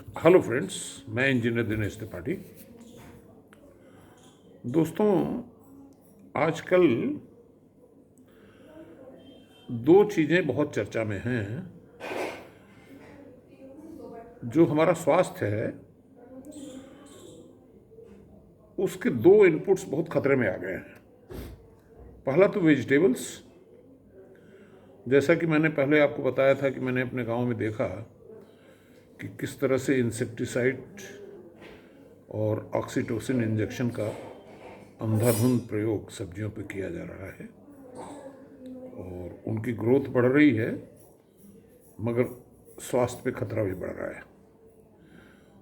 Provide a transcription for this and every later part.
Hello friends, मैं engineer Dinesh Tripathi. दोस्तों, आजकल दो चीज़ें बहुत चर्चा में हैं। जो हमारा स्वास्थ्य है उसके दो इनपुट्स बहुत खतरे में आ गए हैं। पहला तो वेजिटेबल्स। जैसा कि मैंने पहले आपको बताया था कि मैंने अपने गांव में देखा कि किस तरह से इंसेक्टिसाइड और ऑक्सीटोसिन इंजेक्शन का अंधाधुंध प्रयोग सब्जियों पे किया जा रहा है और उनकी ग्रोथ बढ़ रही है, मगर स्वास्थ्य पे खतरा भी बढ़ रहा है।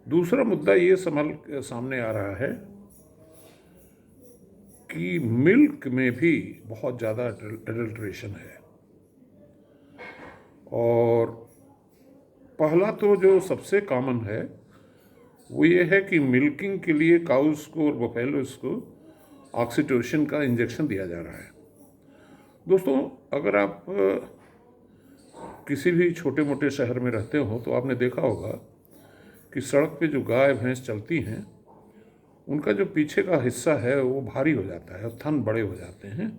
दूसरा मुद्दा ये सामने आ रहा है कि मिल्क में भी बहुत ज़्यादा एडल्ट्रेशन है। और पहला तो जो सबसे कॉमन है वो ये है कि मिल्किंग के लिए काउस को और बफेलोस को ऑक्सीटोसिन का इंजेक्शन दिया जा रहा है। दोस्तों, अगर आप किसी भी छोटे मोटे शहर में रहते हो तो आपने देखा होगा कि सड़क पे जो गाय भैंस चलती हैं उनका जो पीछे का हिस्सा है वो भारी हो जाता है, थन बड़े हो जाते हैं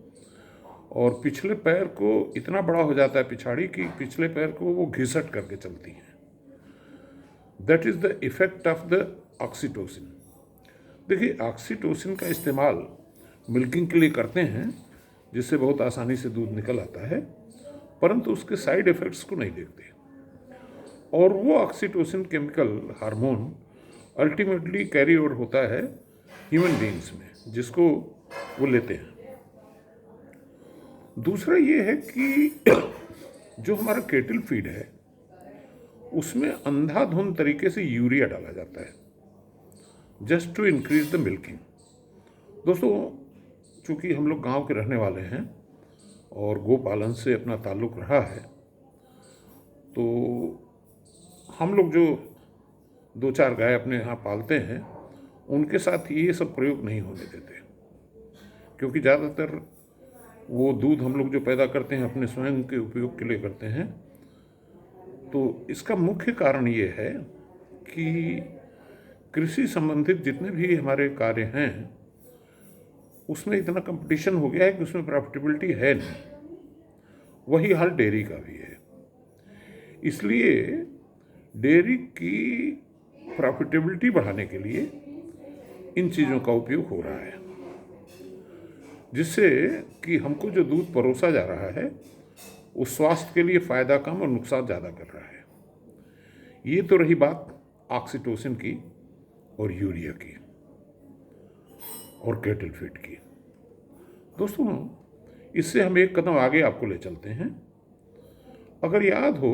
और पिछले पैर को इतना बड़ा हो जाता है पिछाड़ी कि पिछले पैर को वो घिसट करके चलती हैं। That is the effect of the oxytocin. देखिए, ऑक्सीटोसिन का इस्तेमाल मिल्किंग के लिए करते हैं जिससे बहुत आसानी से दूध निकल आता है, परंतु उसके साइड इफ़ेक्ट्स को नहीं देखते। और वो oxytocin chemical hormone ultimately carry over होता है ह्यूमन बीइंग्स में, जिसको वो लेते हैं। दूसरा ये है कि जो हमारा केटल फीड है उसमें अंधाधुंध तरीके से यूरिया डाला जाता है just to increase the milking. दोस्तों, चूँकि हम लोग गांव के रहने वाले हैं और गोपालन से अपना ताल्लुक़ रहा है, तो हम लोग जो दो चार गाय अपने यहाँ पालते हैं उनके साथ ये सब प्रयोग नहीं होने देते, क्योंकि ज़्यादातर वो दूध हम लोग जो पैदा करते हैं अपने स्वयं के उपयोग के लिए करते हैं। तो इसका मुख्य कारण ये है कि कृषि संबंधित जितने भी हमारे कार्य हैं उसमें इतना कंपटीशन हो गया है कि उसमें प्रॉफिटेबिलिटी है नहीं। वही हाल डेयरी का भी है। इसलिए डेयरी की प्रॉफिटेबिलिटी बढ़ाने के लिए इन चीज़ों का उपयोग हो रहा है, जिससे कि हमको जो दूध परोसा जा रहा है वो स्वास्थ्य के लिए फ़ायदा कम और नुकसान ज़्यादा कर रहा है। ये तो रही बात ऑक्सीटोसिन की और यूरिया की और केटल फीड की। दोस्तों, इससे हम एक कदम आगे आपको ले चलते हैं। अगर याद हो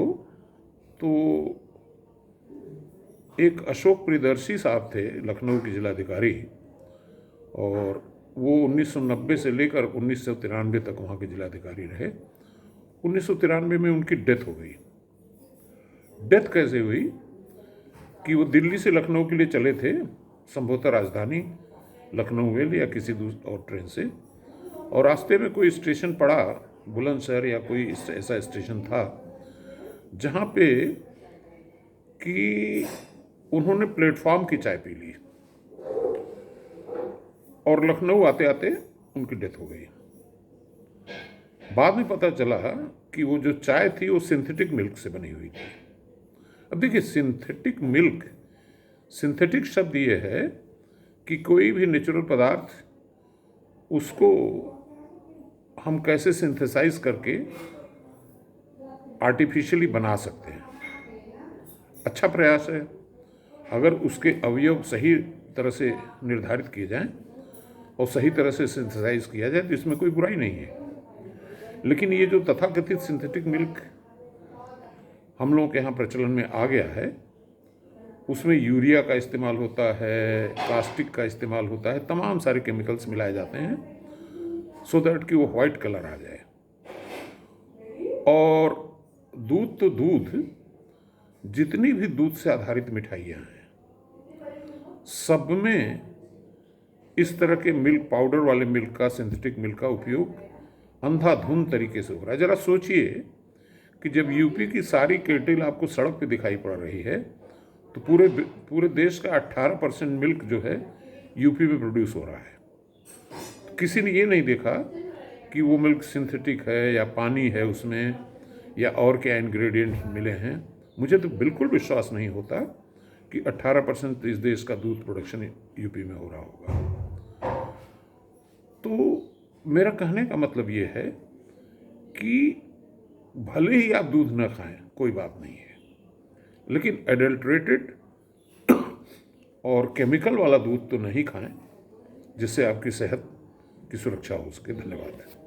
तो एक अशोक प्रियदर्शी साहब थे, लखनऊ के जिलाधिकारी, और वो 1990 से लेकर 1993 तक वहाँ के जिलाधिकारी रहे। 1993 में उनकी डेथ हो गई। डेथ कैसे हुई कि वो दिल्ली से लखनऊ के लिए चले थे, संभवतः राजधानी लखनऊ मेल या किसी और ट्रेन से, और रास्ते में कोई स्टेशन पड़ा, बुलंदशहर या कोई ऐसा स्टेशन था जहाँ पे कि उन्होंने प्लेटफॉर्म की चाय पी ली और लखनऊ आते आते उनकी डेथ हो गई। बाद में पता चला कि वो जो चाय थी वो सिंथेटिक मिल्क से बनी हुई थी। अब देखिए, सिंथेटिक मिल्क, सिंथेटिक शब्द ये है कि कोई भी नेचुरल पदार्थ उसको हम कैसे सिंथेसाइज करके आर्टिफिशियली बना सकते हैं। अच्छा प्रयास है। अगर उसके अवयव सही तरह से निर्धारित किए जाएं और सही तरह से सिंथेसाइज किया जाए तो इसमें कोई बुराई नहीं है। लेकिन ये जो तथाकथित सिंथेटिक मिल्क हम लोगों के यहाँ प्रचलन में आ गया है, उसमें यूरिया का इस्तेमाल होता है, प्लास्टिक का इस्तेमाल होता है, तमाम सारे केमिकल्स मिलाए जाते हैं सो दैट कि वो वाइट कलर आ जाए। और दूध तो दूध, जितनी भी दूध से आधारित मिठाइयाँ हैं सब में इस तरह के मिल्क पाउडर वाले मिल्क का, सिंथेटिक मिल्क का उपयोग अंधाधुंध तरीके से हो रहा है। ज़रा सोचिए कि जब यूपी की सारी केटल आपको सड़क पे दिखाई पड़ रही है तो पूरे देश का 18% मिल्क जो है यूपी में प्रोड्यूस हो रहा है। किसी ने ये नहीं देखा कि वो मिल्क सिंथेटिक है या पानी है उसमें या और क्या इंग्रेडिएंट्स मिले हैं। मुझे तो बिल्कुल विश्वास नहीं होता कि 18% इस देश का दूध प्रोडक्शन यूपी में हो रहा होगा। तो मेरा कहने का मतलब ये है कि भले ही आप दूध न खाएं, कोई बात नहीं है, लेकिन एडल्ट्रेटेड और केमिकल वाला दूध तो नहीं खाएं, जिससे आपकी सेहत की सुरक्षा हो सके। धन्यवाद।